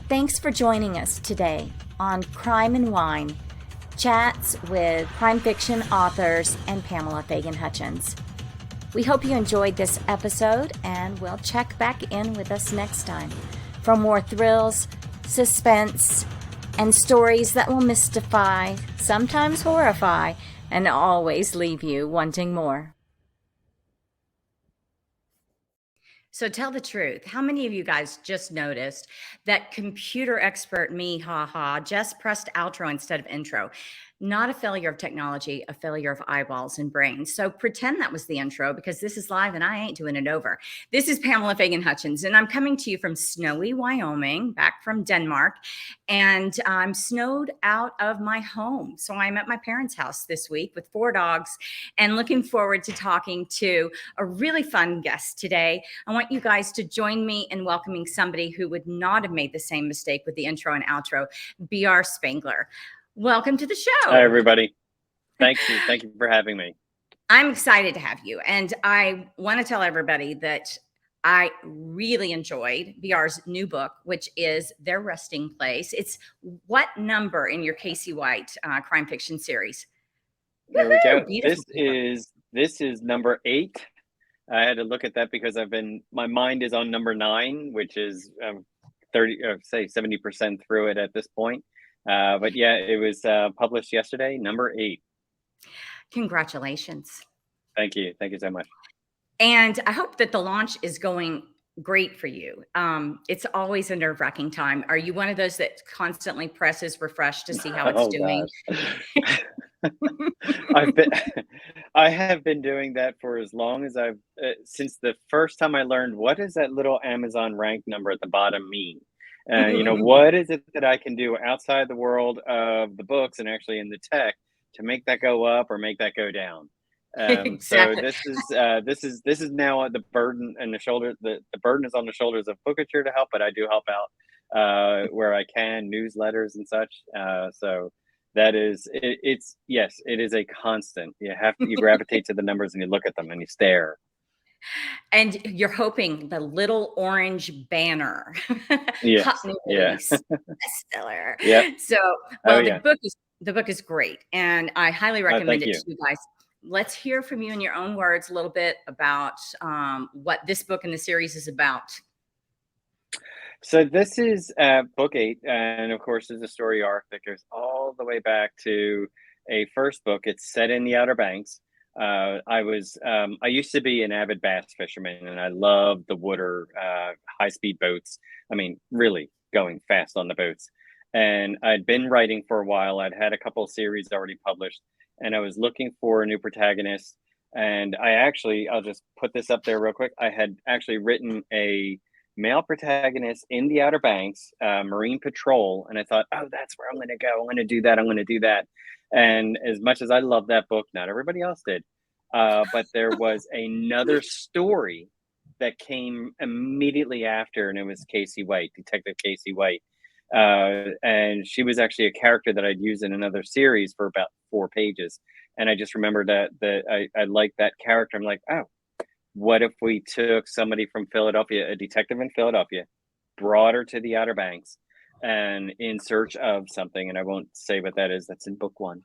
Thanks for joining us today on Crime and Wine, chats with crime fiction authors and Pamela Fagan Hutchins. We hope you enjoyed this episode, and we'll check back in with us next time for more thrills, suspense, and stories that will mystify, sometimes horrify, and always leave you wanting more. So tell the truth. How many of you guys just noticed that computer expert me, just pressed outro instead of intro? Not a failure of technology, a failure of eyeballs and brains. So pretend that was the intro, because this is live and I ain't doing it over. This is Pamela Fagan Hutchins, and I'm coming to you from snowy Wyoming, back from Denmark, and I'm snowed out of my home. So I'm at my parents' house this week with 4 dogs and looking forward to talking to a really fun guest today. I want you guys to join me in welcoming somebody who would not have made the same mistake with the intro and outro, B.R. Spangler. Welcome to the show. Hi, everybody. Thank you. Thank you for having me. I'm excited to have you. And I want to tell everybody that I really enjoyed BR's new book, which is Their Resting Place. It's what number in your Casey White crime fiction series? There we go. Beautiful. This is number 8. I had to look at that because my mind is on number 9, which is 70% through it at this point. But yeah, it was published yesterday, number 8. Congratulations. Thank you. Thank you so much. And I hope that the launch is going great for you. It's always a nerve-wracking time. Are you one of those that constantly presses refresh to see how it's doing? I have been doing that for as long as since the first time I learned, what does that little Amazon rank number at the bottom mean? What is it that I can do outside the world of the books and actually in the tech to make that go up or make that go down? Exactly. So this is now the burden and the shoulder. The burden is on the shoulders of Bookature to help, but I do help out where I can, newsletters and such. So that is yes, it is a constant. You gravitate to the numbers and you look at them and you stare. And you're hoping the little orange banner. Yes. Hot new release, bestseller. Yeah. So, the book is great, and I highly recommend it to you guys. Let's hear from you in your own words a little bit about what this book in the series is about. So this is book 8, and of course there's a story arc that goes all the way back to a first book. It's set in the Outer Banks. I used to be an avid bass fisherman, and I loved the water, high-speed boats. I mean, really going fast on the boats. And I'd been writing for a while. I'd had a couple of series already published, and I was looking for a new protagonist. And I'll just put this up there real quick. I had actually written a male protagonist in the Outer Banks, Marine Patrol. And I thought, oh, that's where I'm going to go. I'm going to do that. I'm going to do that. And as much as I love that book, not everybody else did. But there was another story that came immediately after, and it was Casey White, Detective Casey White. And she was actually a character that I'd used in another series for about 4 pages. And I just remembered that I liked that character. I'm like, oh, what if we took somebody from Philadelphia, a detective in Philadelphia, brought her to the Outer Banks and in search of something, and I won't say what that is. That's in book 1.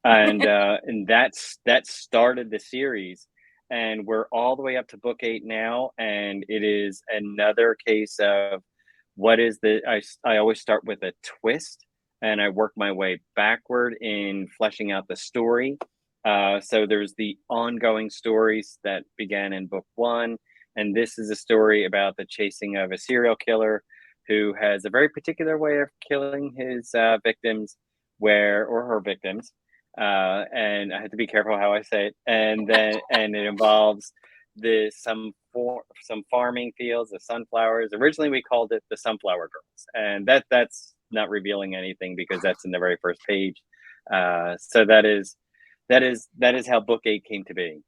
And and that started the series, and we're all the way up to book 8 now, and it is another case of what is I always start with a twist, and I work my way backward in fleshing out the story. So there's the ongoing stories that began in book 1, and this is a story about the chasing of a serial killer who has a very particular way of killing his victims, or her victims. And I have to be careful how I say it. And it involves some farming fields, the sunflowers. Originally, we called it the Sunflower Girls, and that's not revealing anything because that's in the very first page. So that is how book 8 came to be.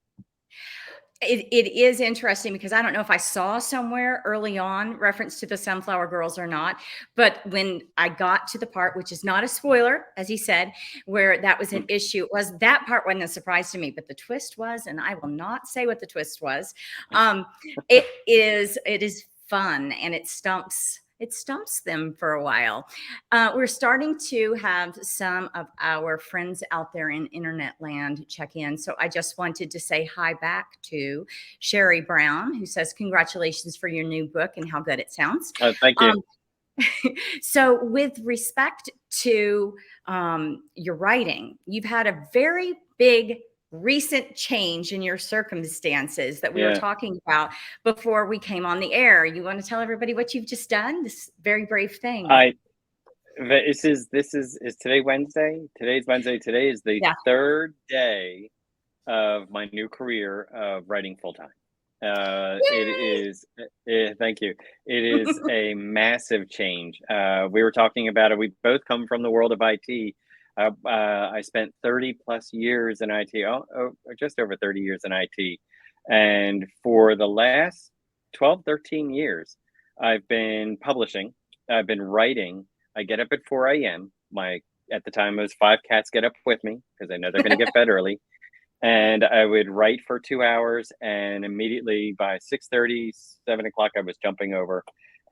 It is interesting because I don't know if I saw somewhere early on reference to the Sunflower Girls or not, but when I got to the part, which is not a spoiler, as he said, where that was an issue, that part wasn't a surprise to me, but the twist was, and I will not say what the twist was. It is fun, and it stumps it stumps them for a while. We're starting to have some of our friends out there in internet land check in. So I just wanted to say hi back to Sherry Brown, who says, congratulations for your new book and how good it sounds. Thank you. Um, so, with respect to your writing, you've had a very big recent change in your circumstances that we were Yeah. talking about before we came on the air. You want to tell everybody what you've just done? This very brave thing. I is today Wednesday? Today's Wednesday. Today is the Yeah. third day of my new career of writing full time. It Yay! is, thank you. It is a massive change. We were talking about it. We both come from the world of IT. I spent 30 plus years in IT, just over 30 years in IT. And for the last 12, 13 years, I've been publishing, I've been writing. I get up at 4 a.m. At the time, it was 5 cats get up with me because I know they're going to get fed early, and I would write for 2 hours, and immediately by 6:30, 7 o'clock, I was jumping over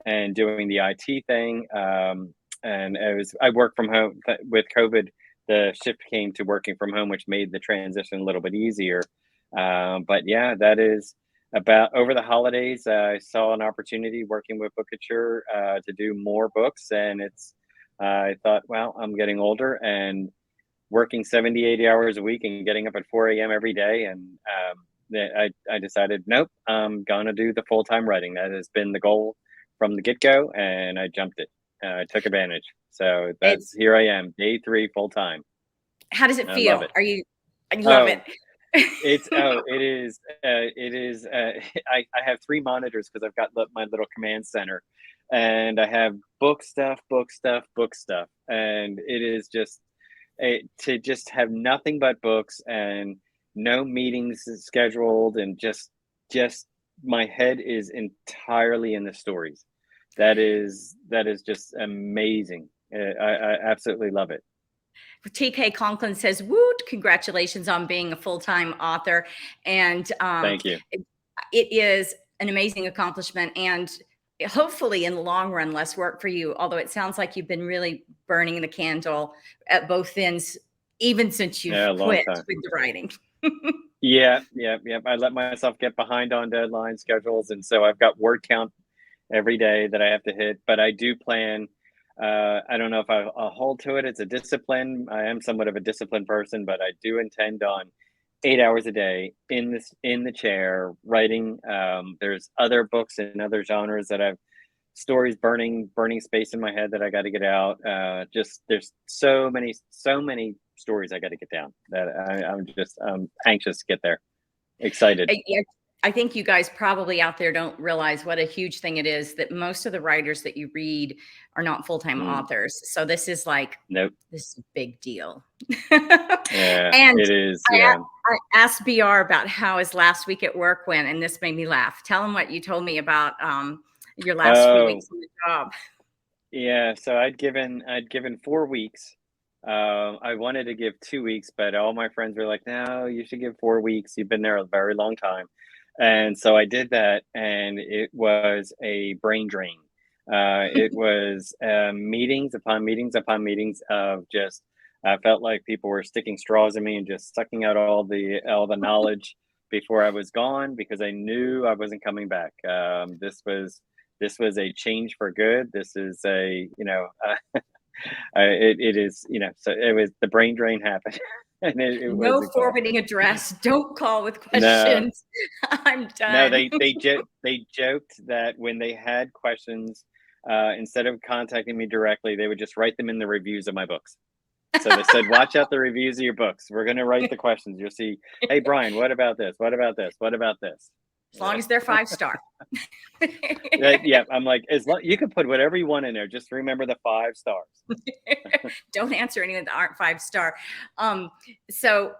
and doing the IT thing. And I work from home with COVID. The shift came to working from home, which made the transition a little bit easier. But yeah, that is about over the holidays. I saw an opportunity working with Bookature to do more books, and I thought, well, I'm getting older and working 70, 80 hours a week and getting up at 4 a.m. every day. And I decided, nope, I'm going to do the full time writing. That has been the goal from the get go. And I jumped it. I took advantage. So It's here I am, day 3, full time. how does it I love feel? it. I love Oh, it. it is. I have 3 monitors because I've got my little command center, and I have book stuff, book stuff, book stuff, and it is just to just have nothing but books and no meetings scheduled, and just my head is entirely in the stories. That is just amazing. I absolutely love it. TK Conklin says, "Woot! Congratulations on being a full-time author." And Thank you. it is an amazing accomplishment, and hopefully, in the long run, less work for you. Although it sounds like you've been really burning the candle at both ends, even since Yeah, you've a long quit time. with the writing. Yeah, yeah, yeah. I let myself get behind on deadline schedules, and so I've got word count every day that I have to hit. But I do plan. I don't know if I'll hold to it. It's a discipline. I am somewhat of a disciplined person, but I do intend on 8 hours a day in the chair writing. There's other books and other genres that I've stories burning space in my head that I got to get out. Just there's so many stories I got to get down that I'm anxious to get there, excited. Yeah, I think you guys probably out there don't realize what a huge thing it is that most of the writers that you read are not full-time Mm, authors. So this is like, nope. this is a big deal. Yeah, And it is. I, Yeah. I asked BR about how his last week at work went, and this made me laugh. Tell him what you told me about your last few Oh, weeks on the job. yeah. So I'd given 4 weeks. I wanted to give 2 weeks, but all my friends were like, "No, you should give 4 weeks. You've been there a very long time." And so I did that, and it was a brain drain. It was meetings upon meetings upon meetings of just. I felt like people were sticking straws in me and just sucking out all the knowledge before I was gone because I knew I wasn't coming back. This was a change for good. This is it is, so it was the brain drain happened and it was No exhausting. forwarding address. Don't call with No, questions. I'm no, done. they joked that when they had questions, instead of contacting me directly, they would just write them in the reviews of my books. So they said, watch out the reviews of your books. We're going to write the questions. You'll see, hey, Brian, what about this? What about this? What about this? As long as they're 5-star. Yeah, I'm like, as long you can put whatever you want in there. Just remember the 5 stars. Don't answer any that aren't 5-star. So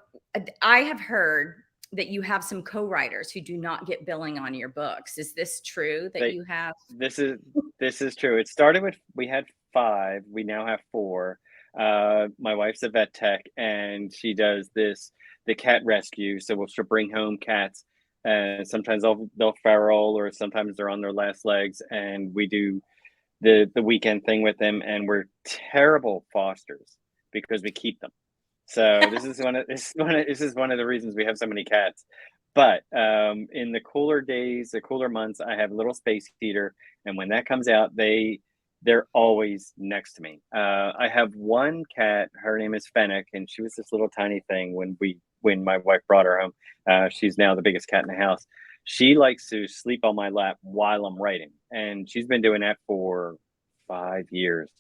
I have heard that you have some co-writers who do not get billing on your books. Is this true that They, you have? this is true. It started with we had 5. We now have 4. My wife's a vet tech, and she does the cat rescue. So she'll bring home cats, and sometimes they'll feral, or sometimes they're on their last legs, and we do the weekend thing with them, and we're terrible fosters because we keep them. So this is one of the reasons we have so many cats. But in the cooler days, the cooler months, I have a little space heater, and when that comes out, they're always next to me. I have one cat. Her name is Fennec, and she was this little tiny thing when my wife brought her home. She's now the biggest cat in the house. She likes to sleep on my lap while I'm writing, and she's been doing that for 5 years.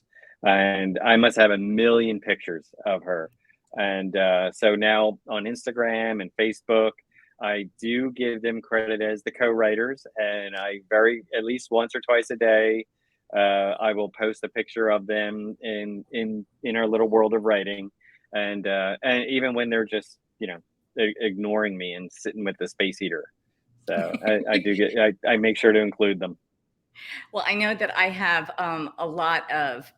And I must have a million pictures of her. And so now on Instagram and Facebook, I do give them credit as the co-writers, and at least once or twice a day, I will post a picture of them in our little world of writing, and even when they're just ignoring me and sitting with the space heater, so I make sure to include them. Well, I know that I have a lot of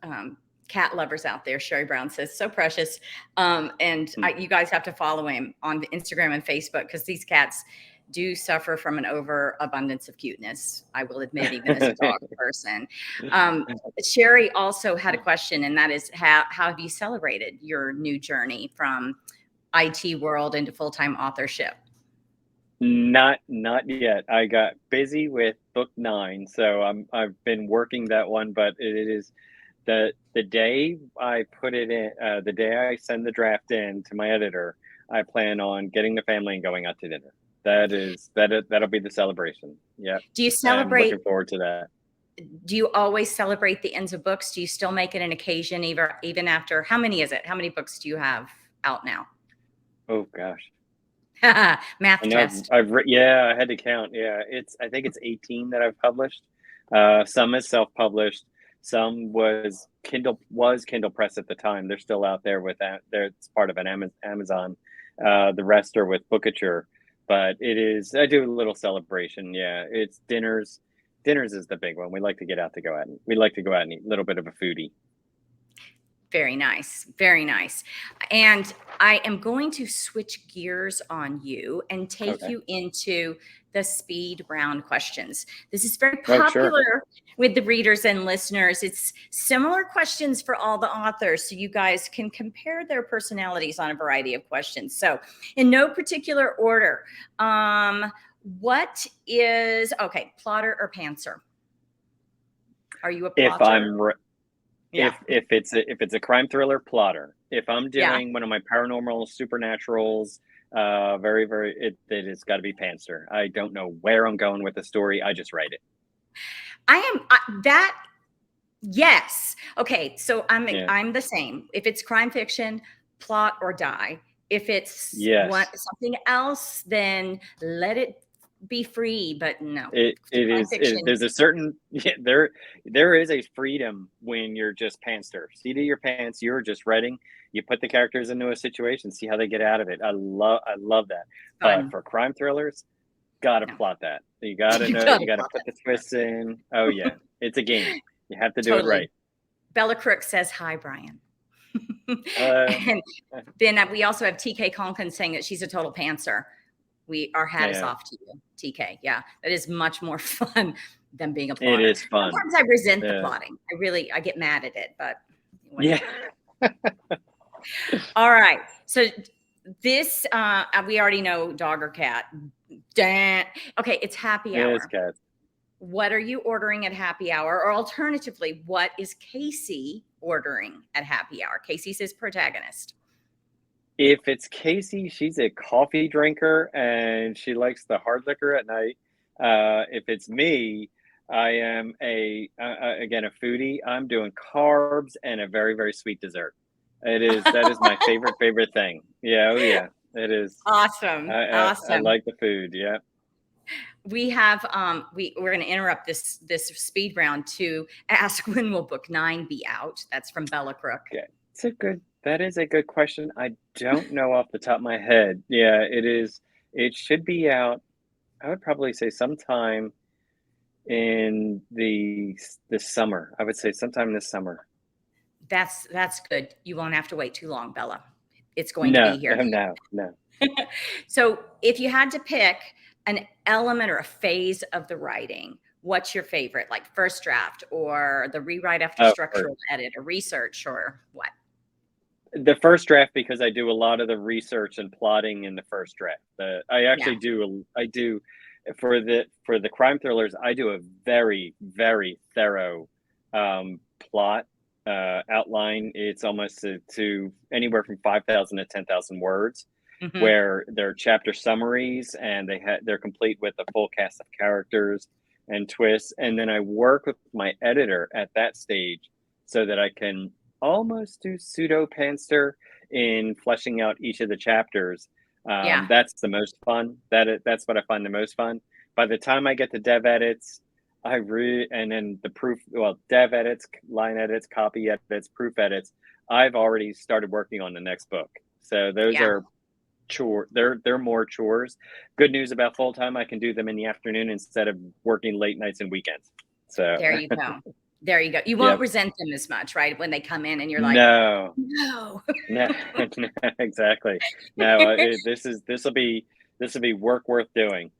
cat lovers out there. Sherry Brown says, so precious. You guys have to follow him on Instagram and Facebook, because these cats do suffer from an overabundance of cuteness. I will admit, even as a dog person. Sherry also had a question, and that is, how have you celebrated your new journey from IT world into full-time authorship? Not yet. I got busy with book 9, so I've been working that one, but it is the day I put it in, the day I send the draft in to my editor, I plan on getting the family and going out to dinner. That'll be the celebration. Yeah. Do you I'm celebrate? looking forward to that. Do you always celebrate the ends of books? Do you still make it an occasion, even after, how many is it? How many books do you have out now? Oh gosh. Math I know test. yeah, I had to count. Yeah, I think it's 18 that I've published. Some is self-published. Some was Kindle Press at the time. They're still out there with that. It's part of an Amazon. The rest are with Bookature. But I do a little celebration. Yeah, it's dinners. Dinners is the big one. We like to get out to go out. We like to go out and eat, a little bit of a foodie. Very nice. Very nice. And I am going to switch gears on you and take Okay. you into the speed round questions. This is very Oh, sure. popular with the readers and listeners. It's similar questions for all the authors, so you guys can compare their personalities on a variety of questions. So, in no particular order, plotter or pantser? Are you a If plotter? I'm Yeah. if it's a crime thriller, plotter. If I'm Yeah. doing one of my paranormal supernaturals, it has got to be pantser. I don't know where I'm going with the story. I just write it. That. Yes. Okay. So Yeah. I'm the same. If it's crime fiction, plot or die. If it's Yes. something else, then let it be free. But no, It crime is. fiction. There's a certain there is a freedom when you're just pantser. Seat of your pants. You're just writing. You put the characters into a situation, see how they get out of it. I love that. But Fun. for crime thrillers, gotta No. plot that. You gotta You know. gotta You gotta plot put it. the twists in. Oh yeah, it's a game. You have to do it Totally. right. Bella Crook says hi, Brian. Uh, And then we also have TK Conklin saying that she's a total pantser. Our hat is yeah, off to you, TK. Yeah, that is much more fun than being a it plotter. is fun. Sometimes I resent the Yeah, plotting. I get mad at it, but yeah. whatever. All right. So this, we already know, dog or cat. Okay, it's happy Yes, hour. cat. What are you ordering at happy hour? Or alternatively, what is Casey ordering at happy hour? Casey's his protagonist. If it's Casey, she's a coffee drinker and she likes the hard liquor at night. If it's me, I am again a foodie. I'm doing carbs and a very very sweet dessert. That is my favorite thing. Yeah, oh yeah, it is. Awesome. I Awesome. like the food. Yeah. We have we're going to interrupt this speed round to ask, when will book 9 be out? That's from Bella Crook. Okay. That is a good question. I don't know off the top of my head. Yeah, it is. It should be out. I would probably say sometime in the summer. I would say sometime this summer. That's good. You won't have to wait too long, Bella. It's going to No, be here. no. So if you had to pick an element or a phase of the writing, What's your favorite? Like first draft or the rewrite after Oh, structural edit or research or what? the first draft, because I do a lot of the research and plotting in the first draft. I Yeah. actually do. I do for the crime thrillers. I do a very very thorough plot outline. It's almost to anywhere from 5,000 to 10,000 words, Hmm. where they're chapter summaries and they're complete with a full cast of characters and twists. And then I work with my editor at that stage so that I can almost do pseudo panster in fleshing out each of the chapters. Yeah. That's the most fun. That's what I find the most fun. By the time I get to dev edits, and then the proof, well, dev edits, line edits, copy edits, proof edits. I've already started working on the next book. So those Yeah. are chore. They're more chores. Good news about full time, I can do them in the afternoon instead of working late nights and weekends. So There you go. There you go. You won't yep. resent them as much, right? When they come in and you're like, No, no. no, no, exactly. No, this will be work worth doing.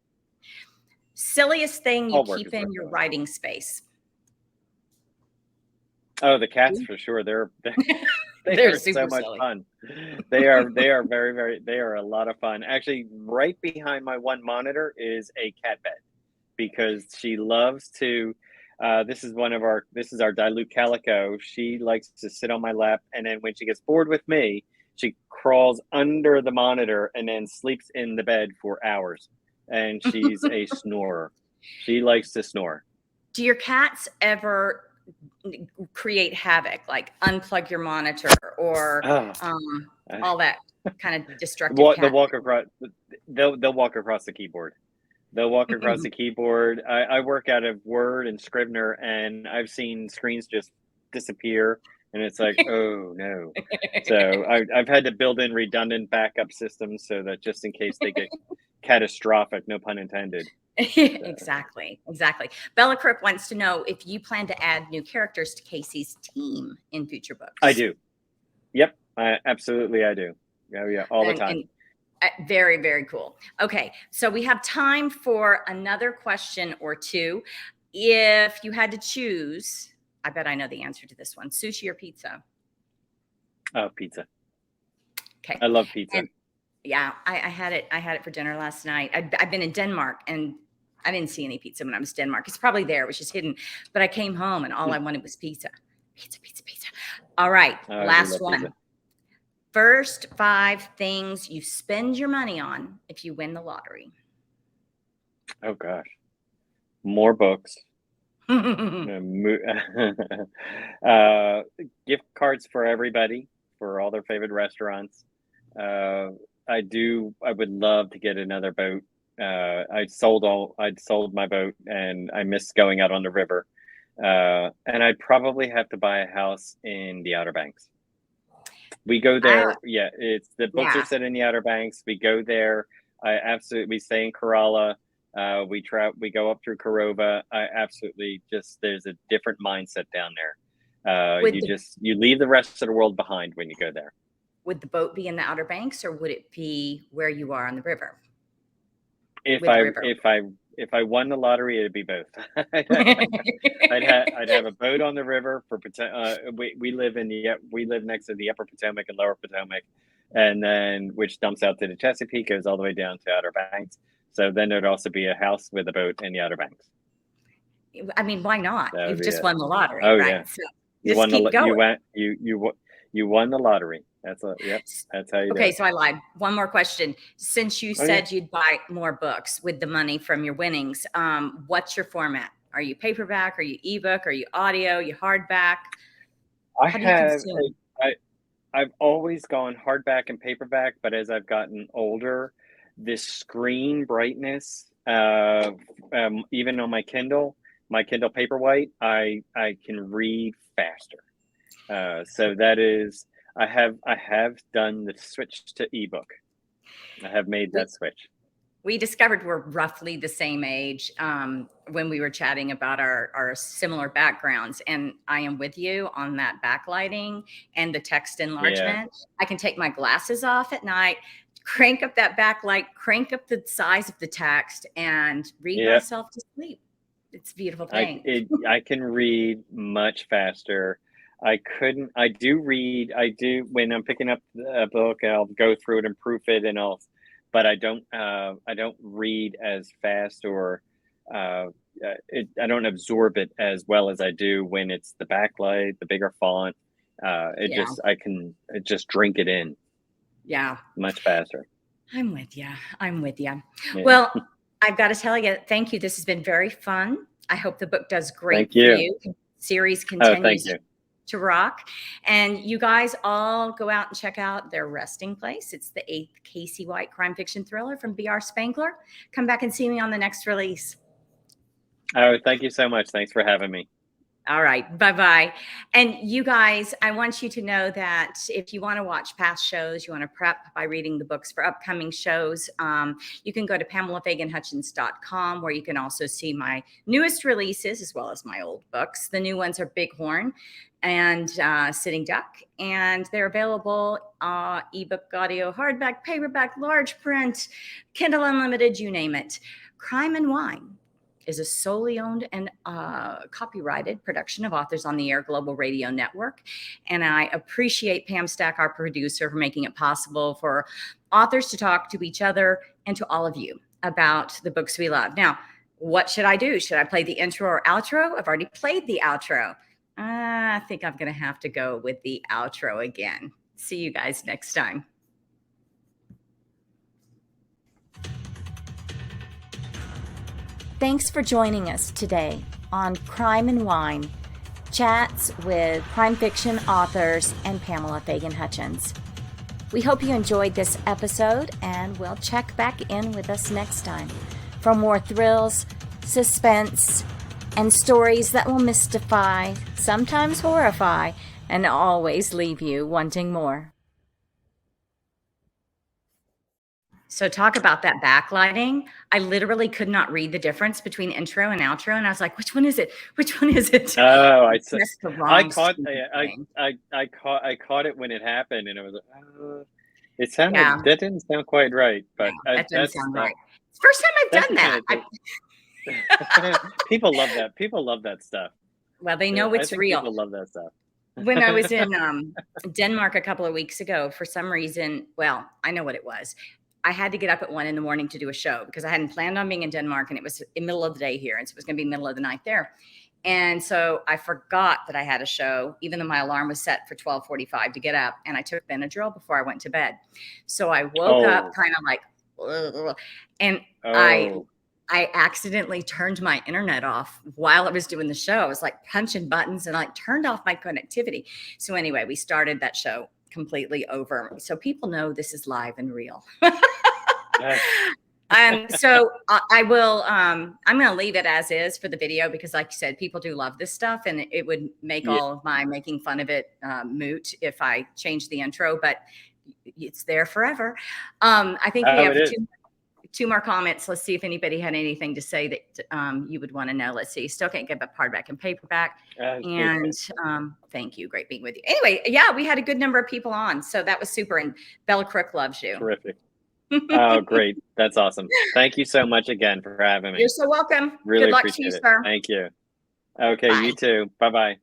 Silliest thing you All work keep is worth in your doing. writing space. Oh, the cats for sure. They They're are so super much silly. fun. They are very very they are a lot of fun. Actually, right behind my one monitor is a cat bed because she loves to. This is our dilute calico. She likes to sit on my lap, and then when she gets bored with me, she crawls under the monitor and then sleeps in the bed for hours. And she's a snorer. She likes to snore. Do your cats ever create havoc, like unplug your monitor or Oh, all that kind of destructive they'll cat walk thing? across. They'll walk across the keyboard. They'll walk across the keyboard. I work out of Word and Scrivener, and I've seen screens just disappear, and it's like, oh no. So I've had to build in redundant backup systems so that just in case they get catastrophic, no pun intended. So Exactly, exactly. Bella Crook wants to know if you plan to add new characters to Casey's team in future I books. do. Yep, absolutely I do. Oh yeah, all the time. And very, very cool. Okay, so we have time for another question or two. If you had to choose, I bet I know the answer to this one: sushi or pizza. Oh, pizza. Okay, I love pizza. and yeah, I had it. I had it for dinner last night. I've been in Denmark, and I didn't see any pizza when I was in Denmark. It's probably there, it was just hidden. But I came home, and all I wanted was pizza, pizza, pizza, pizza. All right, Oh, I do last love pizza. one. First five things you spend your money on if you win the lottery. Oh gosh, more books. uh, Gift cards for everybody for all their favorite restaurants. Uh, I would love to get another boat. I'd sold my boat and I miss going out on the river. And I'd probably have to buy a house in the Outer Banks. We go I there. Yeah, it's the books are yeah. set in the Outer Banks. We go there. We stay in Kerala. We go up through Korova. I absolutely just there's a different mindset down there. Would the You leave the rest of the world behind when you go there. would the boat be in the Outer Banks, or would it be where you are on the river? If With I river. if I won the lottery, it'd be both. I'd have a boat on the river for we live next to the Upper Potomac and Lower Potomac, and then which dumps out to the Chesapeake, goes all the way down to Outer Banks. So then there'd also be a house with a boat in the Outer Banks. I mean, why not? That would You've be just it. won the lottery, Oh right? yeah, So you just won keep going. you won the lottery. Yep. That's how you do Okay, it. so I lied. One more question. Since you Oh yeah. said you'd buy more books with the money from your winnings, what's your format? Are you paperback? Are you ebook? Are you audio? Are you hardback? I How do you have consume? I I've always gone hardback and paperback, but as I've gotten older, this screen brightness, even on my Kindle Paperwhite, I can read faster. So that is, I have done the switch to ebook. I have made We that switch. we discovered we're roughly the same age when we were chatting about our similar backgrounds. And I am with you on that backlighting and the text Yeah, enlargement. I can take my glasses off at night, crank up that backlight, crank up the size of the text, and read yeah, myself to sleep. It's a beautiful thing. I can read much faster. I do read, I do, when I'm picking up a book, I'll go through it and proof it and but I don't read as fast or, uh, I don't absorb it as well as I do when it's the backlight, the bigger font. Yeah. I can just drink it in Yeah. much faster. I'm with you. I'm with you. Yeah. Well, I've got to tell you, thank you. This has been very fun. I hope the book does Thank great for you. you. Series Oh, thank continues you. to rock. And you guys all go out and check out Their Resting Place. It's the eighth Casey White crime fiction thriller from B.R. Spangler. Come back and see me on the next release. Oh, thank you so much. Thanks for having me. All right. Bye bye. And you guys, I want you to know that if you want to watch past shows, you want to prep by reading the books for upcoming shows, you can go to PamelaFaganHutchins.com, where you can also see my newest releases as well as my old books. The new ones are Bighorn and Sitting Duck, and they're available ebook, audio, hardback, paperback, large print, Kindle Unlimited, you name it. Crime and Wine is a solely owned and copyrighted production of Authors on the Air Global Radio Network. And I appreciate Pam Stack, our producer, for making it possible for authors to talk to each other and to all of you about the books we love. Now, what should I do? Should I play the intro or outro? I've already played the outro. I think I'm going to have to go with the outro again. See you guys next time. Thanks for joining us today on Crime and Wine, chats with crime fiction authors and Pamela Fagan Hutchins. We hope you enjoyed this episode, and we'll check back in with us next time for more thrills, suspense, and stories that will mystify, sometimes horrify, and always leave you wanting more. So talk about that backlighting. I literally could not read the difference between intro and outro. And I was like, which one is it? Which one is it? Oh, That's the wrong I caught it when it happened, and it was it sounded, yeah, that didn't sound quite right, yeah, but that doesn't sound right. It's the first time that's I've the done kind that. of people love that. People love that stuff. Well, they know I it's think real. people love that stuff. When I was in Denmark a couple of weeks ago, for some reason, well, I know what it was. I had to get up at 1 a.m. to do a show because I hadn't planned on being in Denmark, and it was in the middle of the day here. And so it was going to be middle of the night there. And so I forgot that I had a show, even though my alarm was set for 12:45 to get up. And I took Benadryl before I went to bed. So I woke up kind of like, ugh, and I accidentally turned my internet off while I was doing the show. I was like punching buttons and like turned off my connectivity. So anyway, we started that show completely over. So people know this is live and real. So I will, I'm going to leave it as is for the video because like you said, people do love this stuff, and it would make all of my making fun of it moot if I change the intro, but it's there forever. I think we have two more comments. Let's see if anybody had anything to say that you would want to know. Let's see. Still can't get hardback and paperback. And thank you. Great being with you. Anyway, yeah, we had a good number of people on. So that was super. And Bella Crook loves you. Terrific. Oh, great. That's awesome. Thank you so much again for having me. You're so welcome. Really good luck appreciate to you, it. sir. Thank you. Okay, Bye. you too. Bye-bye.